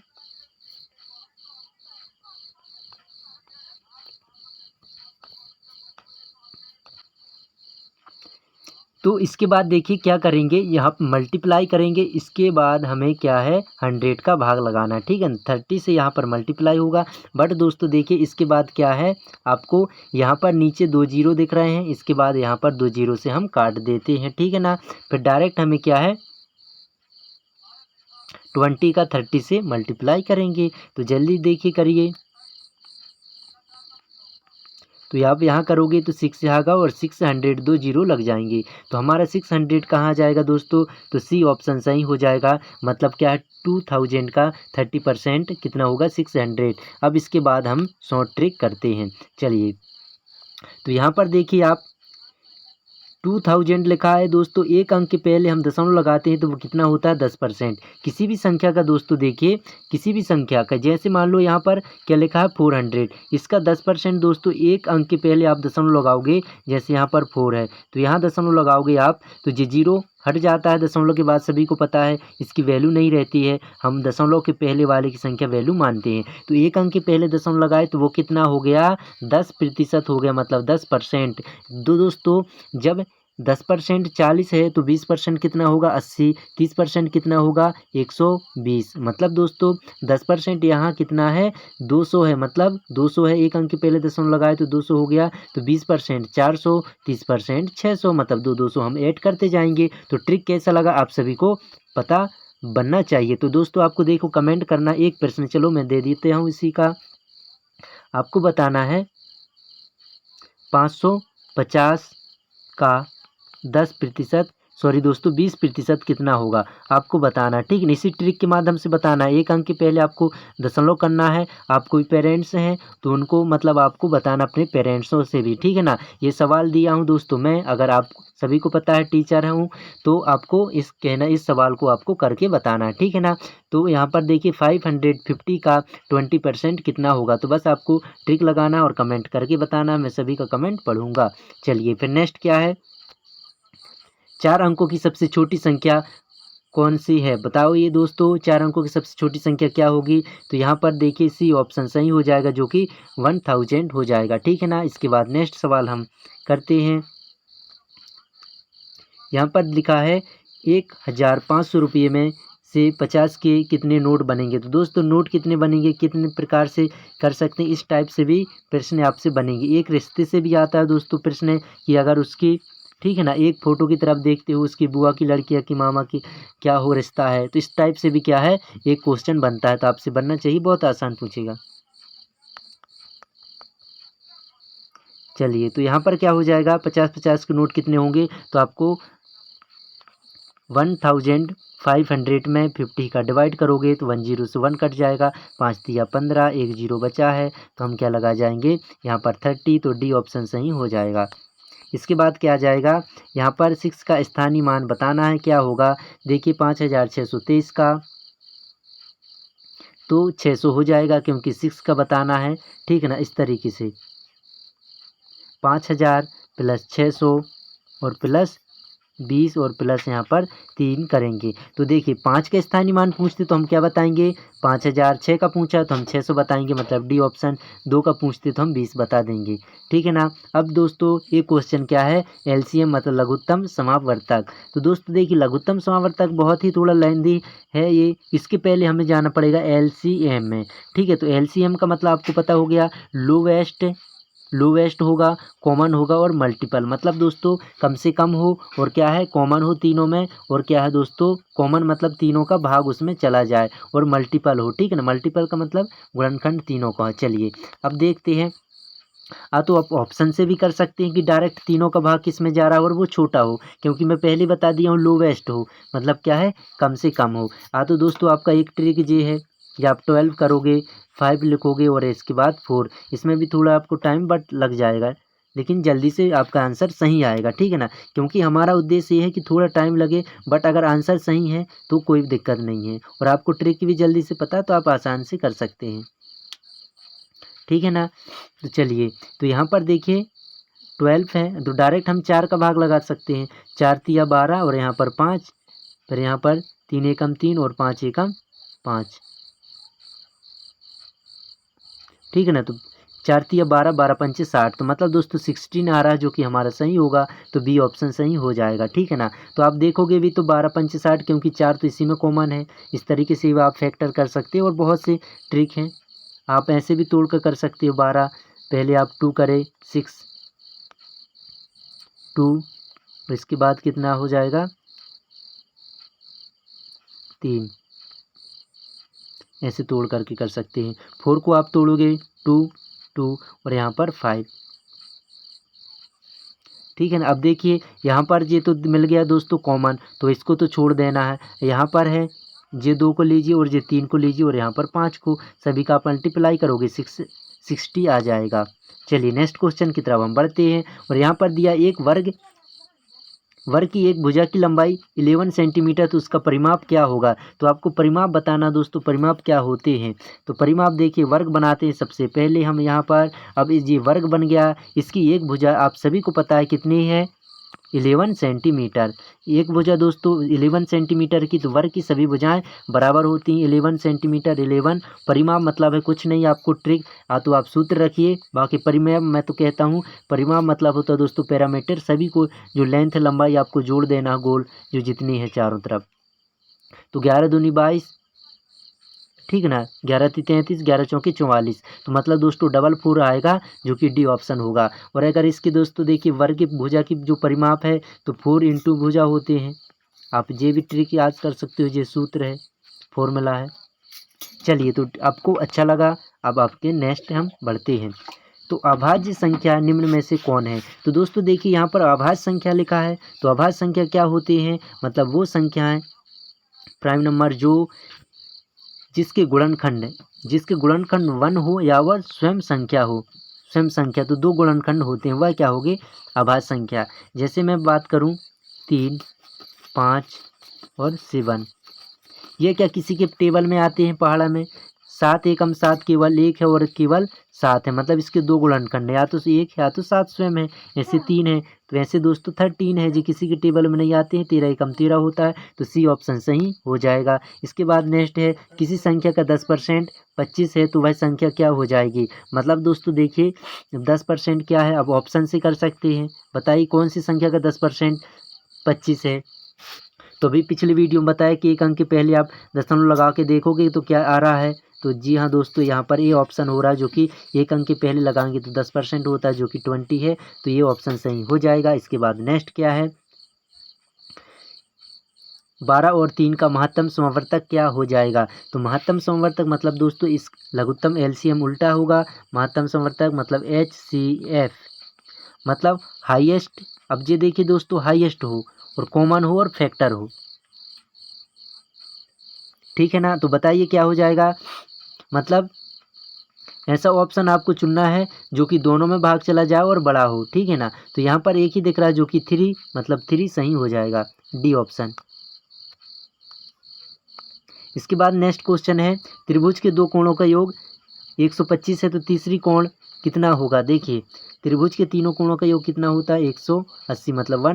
तो इसके बाद देखिए क्या करेंगे, यहाँ मल्टीप्लाई करेंगे, इसके बाद हमें क्या है 100 का भाग लगाना है, ठीक है। 30 से यहाँ पर मल्टीप्लाई होगा, बट दोस्तों देखिए इसके बाद क्या है, आपको यहाँ पर नीचे 2 जीरो दिख रहे हैं, इसके बाद यहाँ पर 2 जीरो से हम काट देते हैं, ठीक है ना। फिर डायरेक्ट हमें क्या है 20 का 30 से मल्टीप्लाई करेंगे। तो जल्दी देखिए करिए, तो आप यहाँ करोगे तो 6 आएगा और 600 2 जीरो लग जाएंगे, तो हमारा 600 कहाँ जाएगा दोस्तों, तो सी ऑप्शन सही हो जाएगा। मतलब क्या है 2000 का 30% कितना होगा 600। अब इसके बाद हम शॉर्ट ट्रिक करते हैं, चलिए। तो यहाँ पर देखिए आप 2000 लिखा है दोस्तों, एक अंक के पहले हम दशमलव लगाते हैं तो वो कितना होता है 10%। किसी भी संख्या का दोस्तों देखिए, किसी भी संख्या का, जैसे मान लो यहाँ पर क्या लिखा है 400, इसका 10% दोस्तों एक अंक के पहले आप दशमलव लगाओगे, जैसे यहाँ पर 4 है तो यहाँ दशमलव लगाओगे आप, तो ये जीरो हट जाता है दशमलव के बाद, सभी को पता है इसकी वैल्यू नहीं रहती है, हम दशमलव के पहले वाले की संख्या वैल्यू मानते हैं। तो एक अंक के पहले दशमलव लगाए तो वो कितना हो गया 10% हो गया, मतलब 10%। दोस्तों जब 10% 40 है तो 20% कितना होगा 80, 30% कितना होगा 120। मतलब दोस्तों 10% यहाँ कितना है 200 है, मतलब 200 है, एक अंक के पहले दशमलव लगाए तो 200 हो गया। तो 20% 400, 30% 600, मतलब 200 हम ऐड करते जाएंगे। तो ट्रिक कैसा लगा आप सभी को पता बनना चाहिए। तो दोस्तों आपको देखो कमेंट करना। एक प्रश्न चलो मैं दे देते हूँ इसी का, आपको बताना है 550 का 10% सॉरी दोस्तों 20% कितना होगा, आपको बताना। ठीक है, इसी ट्रिक के माध्यम से बताना है। एक अंक के पहले आपको दशमलव करना है। आपको भी पेरेंट्स हैं तो उनको मतलब आपको बताना अपने पेरेंट्सों से भी, ठीक है ना। ये सवाल दिया हूँ दोस्तों मैं, अगर आप सभी को पता है टीचर हूँ तो आपको इस सवाल को आपको करके बताना है, ठीक है ना। तो यहाँ पर देखिए 550 का 20% कितना होगा। तो बस आपको ट्रिक लगाना और कमेंट करके बताना, मैं सभी का कमेंट पढ़ूंगा। चलिए फिर नेक्स्ट क्या है, 4 अंकों की सबसे छोटी संख्या कौन सी है, बताओ ये दोस्तों। 4 अंकों की सबसे छोटी संख्या क्या होगी। तो यहाँ पर देखिए सी ऑप्शन सही हो जाएगा, जो कि 1000 हो जाएगा, ठीक है ना। इसके बाद नेक्स्ट सवाल हम करते हैं। यहाँ पर लिखा है 1500 रुपये में से 50 के कितने नोट बनेंगे। तो दोस्तों नोट कितने बनेंगे, कितने प्रकार से कर सकते हैं, इस टाइप से भी प्रश्न आपसे बनेंगे। एक रिश्ते से भी आता है दोस्तों प्रश्न, कि अगर उसकी, ठीक है ना, एक फोटो की तरफ देखते हो उसकी बुआ की लड़की या कि मामा की क्या हो रिश्ता है, तो इस टाइप से भी क्या है एक क्वेश्चन बनता है। तो आपसे बनना चाहिए, बहुत आसान पूछेगा। चलिए तो यहाँ पर क्या हो जाएगा, 50-50 के नोट कितने होंगे। तो आपको 1500 में 50 का डिवाइड करोगे तो 10 से 1 कट जाएगा, 5 तिया 15, एक जीरो बचा है तो हम क्या लगा जाएंगे यहाँ पर 30। तो डी ऑप्शन सही हो जाएगा। इसके बाद क्या आ जाएगा, यहाँ पर 6 का स्थानीय मान बताना है, क्या होगा। देखिए 5623 का तो 600 हो जाएगा, क्योंकि 6 का बताना है, ठीक है ना। इस तरीके से 5000 प्लस 600 और प्लस 20 और प्लस यहाँ पर 3 करेंगे। तो देखिए 5 का स्थानीय मान पूछते तो हम क्या बताएंगे 5000, 6 का पूछा तो हम 600 बताएंगे, मतलब डी ऑप्शन। 2 का पूछते तो हम 20 बता देंगे, ठीक है ना। अब दोस्तों ये क्वेश्चन क्या है, एलसीएम मतलब लघुत्तम समावर्तक। तो दोस्तों देखिए लघुत्तम समावर्तक बहुत ही थोड़ा लेंदी है ये, इसके पहले हमें जाना पड़ेगा एलसीएम में, ठीक है। तो एलसीएम का मतलब आपको पता हो गया, लोवेस्ट होगा, कॉमन होगा और मल्टीपल। मतलब दोस्तों कम से कम हो और क्या है कॉमन हो तीनों में, और क्या है दोस्तों कॉमन मतलब तीनों का भाग उसमें चला जाए, और मल्टीपल हो, ठीक है ना। मल्टीपल का मतलब गुणनखंड तीनों का। चलिए अब देखते हैं। तो आप ऑप्शन से भी कर सकते हैं कि डायरेक्ट तीनों का भाग किस में जा रहा है और वो छोटा हो, क्योंकि मैं पहले बता दिया हूँ लोवेस्ट हो मतलब क्या है कम से कम हो। तो दोस्तों आपका एक ट्रिक ये है कि आप 12 करोगे, 5 लिखोगे और इसके बाद 4, इसमें भी थोड़ा आपको टाइम बट लग जाएगा, लेकिन जल्दी से आपका आंसर सही आएगा, ठीक है ना। क्योंकि हमारा उद्देश्य ये है कि थोड़ा टाइम लगे, बट अगर आंसर सही है तो कोई दिक्कत नहीं है, और आपको ट्रिक भी जल्दी से पता है तो आप आसान से कर सकते हैं, ठीक है ना। तो चलिए तो यहाँ पर देखिए 12 है तो डायरेक्ट हम 4 का भाग लगा सकते हैं, 4 तिया 12 और यहाँ पर 5, फिर यहाँ पर 3 एकम 3 और 5 एकम 5, ठीक है ना। तो 4 तिया 12, 12 पंचे 60, तो मतलब दोस्तों 16 आ रहा है, जो कि हमारा सही होगा। तो बी ऑप्शन सही हो जाएगा, ठीक है ना। तो आप देखोगे भी तो 12 पंचे 60, क्योंकि 4 तो इसी में कॉमन है। इस तरीके से भी आप फैक्टर कर सकते हो, और बहुत से ट्रिक हैं, आप ऐसे भी तोड़ कर सकते हो। 12 पहले आप 2 करें 6 2, और इसके बाद कितना हो जाएगा 3, ऐसे तोड़ करके कर सकते हैं। 4 को आप तोड़ोगे 2 2 और यहाँ पर 5, ठीक है ना। अब देखिए यहाँ पर ये तो मिल गया दोस्तों कॉमन, तो इसको तो छोड़ देना है। यहाँ पर है ये 2 को लीजिए और ये 3 को लीजिए और यहाँ पर 5 को, सभी का आप मल्टीप्लाई करोगे 60 आ जाएगा। चलिए नेक्स्ट क्वेश्चन की तरफ हम बढ़ते हैं। और यहाँ पर दिया एक वर्ग की एक भुजा की लंबाई 11 सेंटीमीटर, तो उसका परिमाप क्या होगा। तो आपको परिमाप बताना दोस्तों, परिमाप क्या होते हैं। तो परिमाप देखिए वर्ग बनाते हैं सबसे पहले हम यहाँ पर। अब ये वर्ग बन गया, इसकी एक भुजा आप सभी को पता है कितनी है 11 सेंटीमीटर। एक भुजा दोस्तों 11 सेंटीमीटर की, तो वर्ग की सभी भुजाएं बराबर होती हैं 11 सेंटीमीटर। 11 परिमाप मतलब है कुछ नहीं, आपको ट्रिक तो आप सूत्र रखिए। बाकी परिमाप मैं तो कहता हूँ परिमाप मतलब होता है दोस्तों पैरामीटर, सभी को जो लेंथ लंबाई आपको जोड़ देना गोल जो जितनी है चारों तरफ। तो 11 दूनी 22, ठीक है ना, 11 ती 33, 11 चौकी 44। तो मतलब दोस्तों डबल 4 आएगा जो कि डी ऑप्शन होगा। और अगर इसकी दोस्तों देखिए वर्ग की भुजा की जो परिमाप है तो 4 इंटू भुजा होते हैं। आप ये भी ट्रिक याद कर सकते हो, ये सूत्र है, फॉर्मूला है। चलिए तो आपको अच्छा लगा, अब आपके नेक्स्ट हम बढ़ते हैं। तो अभाज्य संख्या निम्न में से कौन है? तो दोस्तों देखिए यहाँ पर अभाज्य संख्या लिखा है, तो अभाज्य संख्या क्या होती हैं? मतलब वो संख्याएं प्राइम नंबर जो जिसके गुणनखंड 1 हो या वह स्वयं संख्या हो। स्वयं संख्या तो 2 गुणनखंड होते हैं, वह क्या होगी? अभाज्य संख्या। जैसे मैं बात करूं 3, 5 और 7, ये क्या किसी के टेबल में आते हैं पहाड़ा में? 7 एकम 7 केवल एक है और केवल 7 है, मतलब इसके 2 गुणनखंड है, या तो 1 है या तो 7 स्वयं है। ऐसे 3 है, तो ऐसे दोस्तों 13 है जो किसी के टेबल में नहीं आते हैं, 13 एकम 13 होता है, तो सी ऑप्शन सही हो जाएगा। इसके बाद नेक्स्ट है किसी संख्या का 10% 25 है, तो वह संख्या क्या हो जाएगी? मतलब दोस्तों देखिए 10% क्या है, अब ऑप्शन से कर सकते हैं। बताइए कौन सी संख्या का 10% 25 है? तो अभी पिछली वीडियो में बताया कि एक अंक के पहले आप दशमलव लगा के देखोगे तो क्या आ रहा है? तो जी हाँ दोस्तों, यहाँ पर ए ऑप्शन हो रहा है जो कि एक अंक के पहले लगाएंगे तो 10% होता है जो कि 20 है, तो ये ऑप्शन सही हो जाएगा। इसके बाद नेक्स्ट क्या है? 12 और 3 का महत्तम समवर्तक क्या हो जाएगा? तो महत्तम समवर्तक मतलब दोस्तों इस लघुत्तम एलसीएम उल्टा होगा। महत्तम समवर्तक मतलब HCF, मतलब हाईएस्ट। अब ये देखिए दोस्तों हाईएस्ट हो और कॉमन हो और फैक्टर हो, ठीक है ना। तो बताइए क्या हो जाएगा? मतलब ऐसा ऑप्शन आपको चुनना है जो कि दोनों में भाग चला जाए और बड़ा हो, ठीक है ना। तो यहाँ पर एक ही दिख रहा है जो कि 3, मतलब 3 सही हो जाएगा, डी ऑप्शन। इसके बाद नेक्स्ट क्वेश्चन है त्रिभुज के दो कोणों का योग 125 है, तो तीसरी कोण कितना होगा? देखिए त्रिभुज के तीनों कोणों का योग कितना होता है? 180, मतलब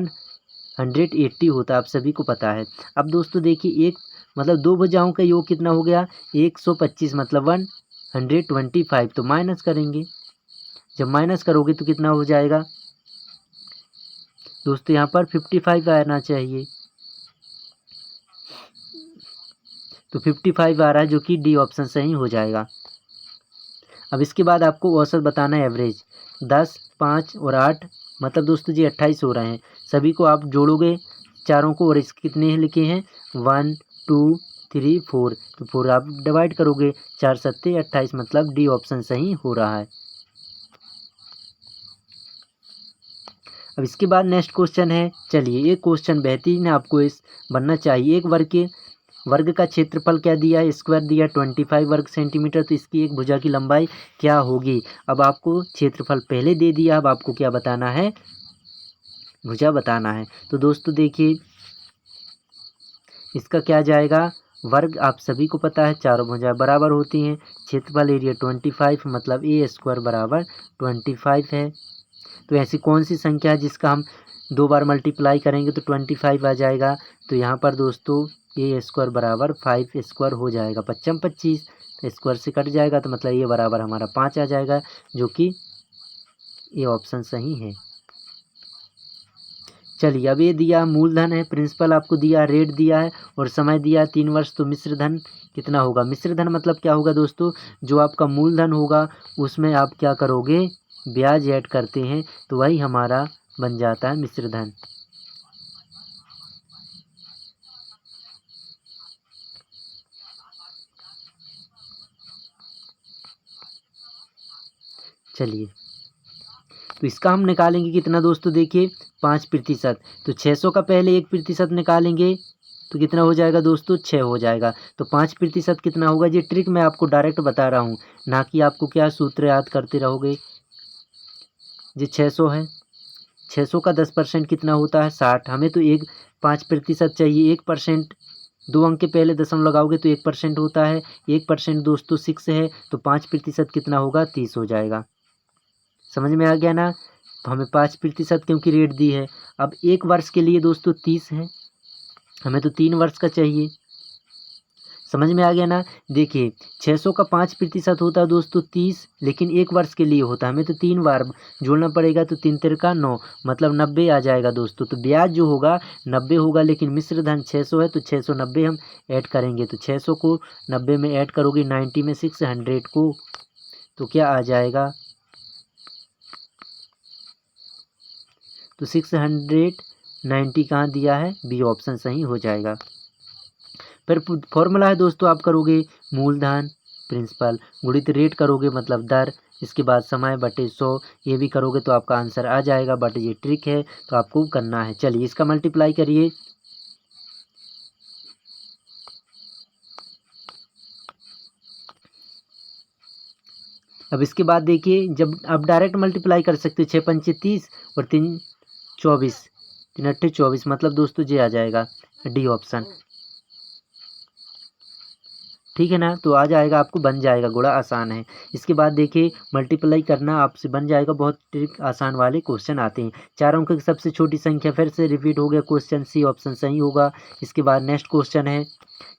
180 होता है, आप सभी को पता है। अब दोस्तों देखिए एक मतलब दो भुजाओं का योग कितना हो गया? 125, मतलब 125। तो माइनस करेंगे, जब माइनस करोगे तो कितना हो जाएगा दोस्तों? यहाँ पर 55 आना चाहिए, तो 55 आ रहा है जो कि डी ऑप्शन सही हो जाएगा। अब इसके बाद आपको औसत बताना है, एवरेज 10, 5 और 8, मतलब दोस्तों जी 28 हो रहे हैं। सभी को आप जोड़ोगे चारों को, और इसके कितने लिखे हैं? 1, 2, 3, 4, तो 4 आप डिवाइड करोगे, 4 सत्ते 28, मतलब डी ऑप्शन सही हो रहा है। अब इसके बाद नेक्स्ट क्वेश्चन है, चलिए एक क्वेश्चन बेहतरीन है, आपको इस बनना चाहिए। एक वर्ग का क्षेत्रफल क्या दिया है? स्क्वायर दिया 25 वर्ग सेंटीमीटर, तो इसकी एक भुजा की लंबाई क्या होगी? अब आपको क्षेत्रफल पहले दे दिया, अब आपको क्या बताना है? भुजा बताना है। तो दोस्तों देखिए इसका क्या जाएगा? वर्ग आप सभी को पता है चारों भुजाएं बराबर होती हैं। क्षेत्रफल एरिया 25, मतलब ए स्क्वायर बराबर 25 है। तो ऐसी कौन सी संख्या है जिसका हम 2 बार मल्टीप्लाई करेंगे तो 25 आ जाएगा? तो यहाँ पर दोस्तों ए स्क्वायर बराबर 5 स्क्वायर हो जाएगा, 5 25, तो स्क्वायर से कट जाएगा, तो मतलब ये बराबर हमारा 5 आ जाएगा, जो कि ये ऑप्शन सही है। चलिए अब ये दिया मूलधन है, प्रिंसिपल आपको दिया, रेट दिया है और समय दिया 3 वर्ष, तो मिश्र धन कितना होगा? मिश्र धन मतलब क्या होगा दोस्तों? जो आपका मूलधन होगा उसमें आप क्या करोगे? ब्याज ऐड करते हैं, तो वही हमारा बन जाता है मिश्र धन। चलिए तो इसका हम निकालेंगे कितना दोस्तों? देखिए 5%, तो 600 का पहले 1% निकालेंगे तो कितना हो जाएगा दोस्तों? 6 हो जाएगा। तो 5% कितना होगा? ये ट्रिक मैं आपको डायरेक्ट बता रहा हूँ, ना कि आपको क्या सूत्र याद करते रहोगे। ये 600 है, 600 का 10% कितना होता है? 60। हमें तो 5% चाहिए, 1% 2 अंक के पहले दशमलव लगाओगे तो 1% होता है, 1% दोस्तों 6 है, तो 5% कितना होगा? 30 हो जाएगा। समझ में आ गया ना? तो हमें 5% क्योंकि रेट दी है। अब 1 वर्ष के लिए दोस्तों 30 है, हमें तो 3 वर्ष का चाहिए। समझ में आ गया ना। देखिए 600 का 5% होता है दोस्तों 30, लेकिन 1 वर्ष के लिए होता है, हमें तो 3 बार जोड़ना पड़ेगा, तो 3 तिरका 9 मतलब 90 आ जाएगा दोस्तों। तो ब्याज जो होगा 90 होगा, लेकिन मिश्र धन 600 है तो 690 हम ऐड करेंगे। तो 600 को 90 में ऐड करोगे 90 में 600 को, तो क्या आ जाएगा, तो 690 कहाँ दिया है, बी ऑप्शन सही हो जाएगा। फिर फॉर्मूला है दोस्तों, आप करोगे मूलधन प्रिंसिपल गुणित रेट करोगे मतलब दर, इसके बाद समय बटे 100, ये भी करोगे तो आपका आंसर आ जाएगा। बट ये ट्रिक है तो आपको करना है। चलिए इसका मल्टीप्लाई करिए। अब इसके बाद देखिए, जब आप डायरेक्ट मल्टीप्लाई कर सकते हो, 6 पंचे 30 और 3 24, 3 अट्ठे 24, मतलब दोस्तों ये आ जाएगा डी ऑप्शन, ठीक है ना। तो आ जाएगा, आपको बन जाएगा, गुणा आसान है। इसके बाद देखिए मल्टीप्लाई करना आपसे बन जाएगा, बहुत ट्रिक आसान वाले क्वेश्चन आते हैं। 4 अंक की सबसे छोटी संख्या, फिर से रिपीट हो गया क्वेश्चन, सी ऑप्शन सही होगा। इसके बाद नेक्स्ट क्वेश्चन है,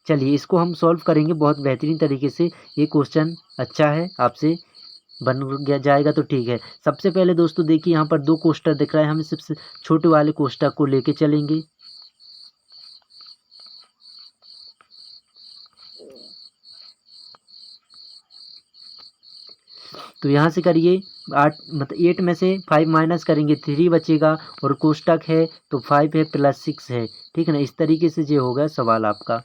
चलिए इसको हम सॉल्व करेंगे बहुत बेहतरीन तरीके से। ये क्वेश्चन अच्छा है, आपसे बन गया जाएगा तो ठीक है। सबसे पहले दोस्तों देखिए यहाँ पर 2 कोष्टक दिख रहा है, हम सबसे छोटे वाले कोष्टक को लेके चलेंगे। तो यहाँ से करिए 8 मतलब 8 में से 5 माइनस करेंगे 3 बचेगा, और कोष्टक है तो 5 है प्लस 6 है, ठीक है ना। इस तरीके से ये होगा सवाल आपका,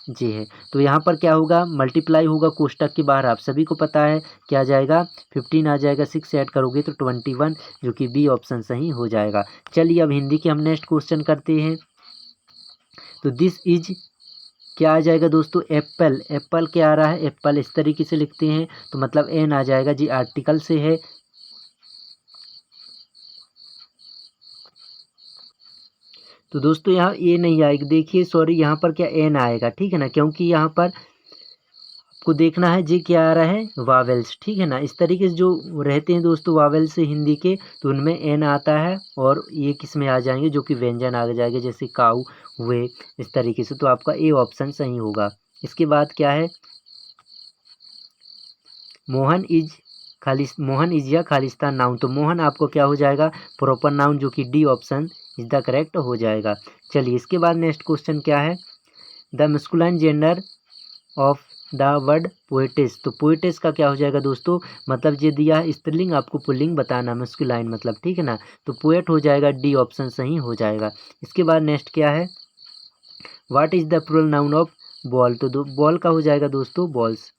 जी है। तो यहाँ पर क्या होगा, मल्टीप्लाई होगा कोष्टक के बाहर, आप सभी को पता है क्या आ जाएगा, 15 आ जाएगा, 6 ऐड करोगे तो 21, जो कि बी ऑप्शन सही हो जाएगा। चलिए अब हिंदी के हम नेक्स्ट क्वेश्चन करते हैं। तो दिस इज क्या आ जाएगा दोस्तों, एप्पल, एप्पल क्या आ रहा है, एप्पल इस तरीके से लिखते हैं तो मतलब एन आ जाएगा जी, आर्टिकल से है। तो दोस्तों यहाँ ए नहीं आएगा, देखिए सॉरी, यहाँ पर क्या एन आएगा, ठीक है ना, क्योंकि यहाँ पर आपको देखना है जी क्या आ रहा है, वावेल्स, ठीक है ना। इस तरीके से जो रहते हैं दोस्तों वावेल्स हिंदी के, तो उनमें एन आता है, और ये किस में आ जाएंगे, जो कि व्यंजन आ जाएंगे, जैसे काऊ हुए, इस तरीके से। तो आपका ए ऑप्शन सही होगा। इसके बाद क्या है, मोहन इज या खालिस्तान नाउन, तो मोहन आपको क्या हो जाएगा, प्रॉपर नाउन, जो कि D option is the correct हो जाएगा। चलिए इसके बाद नेक्स्ट क्वेश्चन क्या है, the masculine gender of the word poet's, तो पोएटिस का क्या हो जाएगा दोस्तों, मतलब ये दिया है स्त्रीलिंग, आपको पुल्लिंग बताना, मस्कुलाइन मतलब, ठीक है ना। तो पोएट हो जाएगा, डी ऑप्शन सही हो जाएगा। इसके बाद नेक्स्ट क्या है, what is the plural noun of ball, तो बॉल का हो जाएगा दोस्तों बॉल्स,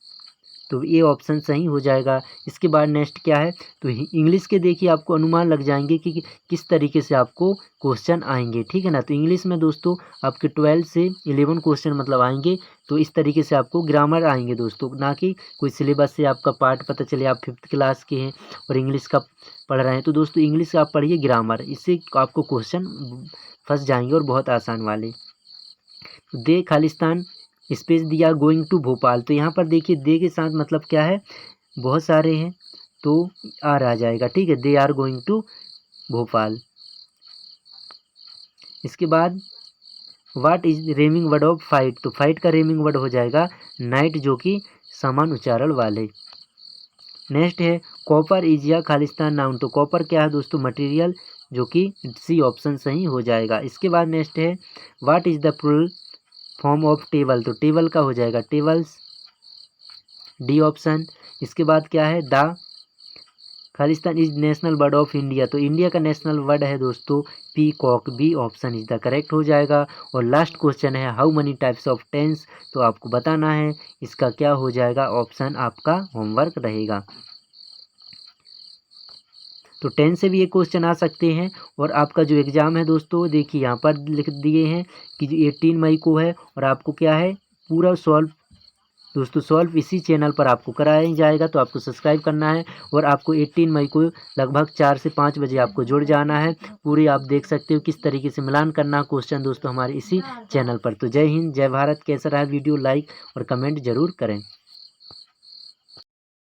तो ये ऑप्शन सही हो जाएगा। इसके बाद नेक्स्ट क्या है, तो इंग्लिश के देखिए आपको अनुमान लग जाएंगे कि किस तरीके से आपको क्वेश्चन आएंगे, ठीक है ना। तो इंग्लिश में दोस्तों आपके 12 से 11 क्वेश्चन मतलब आएंगे, तो इस तरीके से आपको ग्रामर आएंगे दोस्तों, ना कि कोई सिलेबस से आपका पार्ट पता चले आप 5th क्लास के हैं और इंग्लिश का पढ़ रहे हैं। तो दोस्तों इंग्लिश आप पढ़िए ग्रामर, इससे आपको क्वेश्चन फंस जाएंगे और बहुत आसान वाले। दे खालिस्तान स्पेस दिया गोइंग टू भोपाल, तो यहाँ पर देखिए दे के साथ मतलब क्या है, बहुत सारे हैं तो आर आ जाएगा, ठीक है, they are going to Bhopal. इसके बाद what is rhyming word of fight, तो फाइट का रेमिंग वर्ड हो जाएगा नाइट, जो कि समान उच्चारण वाले। नेक्स्ट है कॉपर इज या खालिस्तान नाउन, तो कॉपर क्या है दोस्तों, मटेरियल, जो कि सी ऑप्शन सही हो जाएगा। इसके बाद नेक्स्ट है what is the plural form of table, तो टेबल का हो जाएगा टेबल्स, डी ऑप्शन। इसके बाद क्या है, the Khalistan is national bird of India, तो इंडिया का नेशनल बर्ड है दोस्तों peacock, B option is the correct हो जाएगा। और लास्ट क्वेश्चन है how many types of tense, तो आपको बताना है, इसका क्या हो जाएगा, ऑप्शन आपका होमवर्क रहेगा। तो 10 से भी ये क्वेश्चन आ सकते हैं। और आपका जो एग्ज़ाम है दोस्तों देखिए यहाँ पर लिख दिए हैं कि जो 18 मई को है, और आपको क्या है पूरा सॉल्व दोस्तों, सॉल्व इसी चैनल पर आपको कराया जाएगा, तो आपको सब्सक्राइब करना है। और आपको 18 मई को लगभग 4 से 5 बजे आपको जुड़ जाना है। पूरी आप देख सकते हो किस तरीके से मिलान करना क्वेश्चन दोस्तों हमारे इसी चैनल पर। तो जय हिंद, जय भारत। कैसा रहा वीडियो, लाइक और कमेंट जरूर करें।